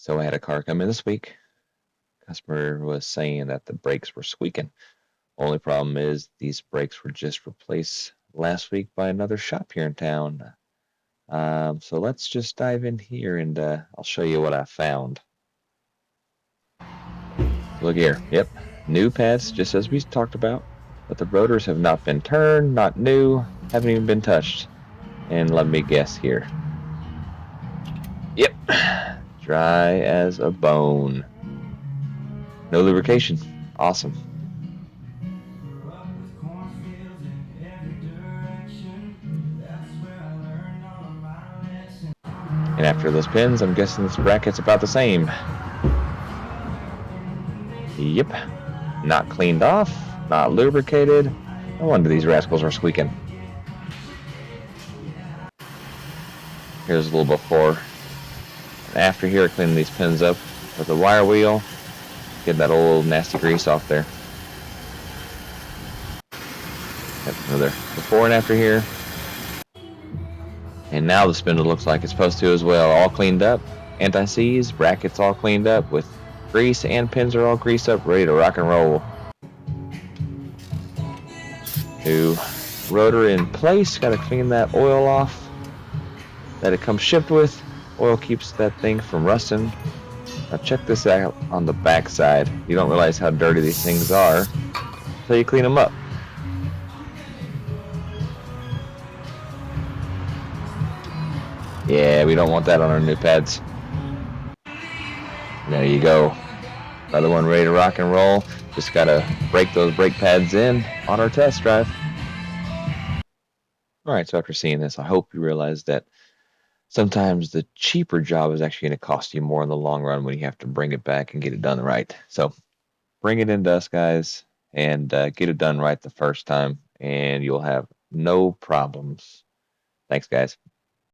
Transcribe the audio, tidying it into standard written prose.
So I had a car come in this week. Customer was saying that the brakes were squeaking. Only problem is these brakes were just replaced last week by another shop here in town. So let's just dive in here and I'll show you what I found. Look here. Yep. New pads, just as we talked about. But the rotors have not been turned, not new, haven't even been touched. And let me guess here. Yep. Dry as a bone. No lubrication. Awesome. And after those pins, I'm guessing this bracket's about the same. Yep. Not cleaned off, not lubricated. No wonder these rascals are squeaking. Here's a little before and after here, cleaning these pins up with a wire wheel, getting that old nasty grease off there. Another before and after here. And now the spindle looks like it's supposed to as well. All cleaned up. Anti-seize, brackets all cleaned up with grease, and pins are all greased up, ready to rock and roll. New rotor in place. Got to clean that oil off that it comes shipped with. Oil keeps that thing from rusting. Now check this out on the back side. You don't realize how dirty these things are until you clean them up. Yeah, we don't want that on our new pads. There you go. Another one ready to rock and roll. Just gotta break those brake pads in on our test drive. Alright, so after seeing this, I hope you realize that sometimes the cheaper job is actually going to cost you more in the long run when you have to bring it back and get it done right. So bring it into us, guys, and get it done right the first time, and you'll have no problems. Thanks, guys.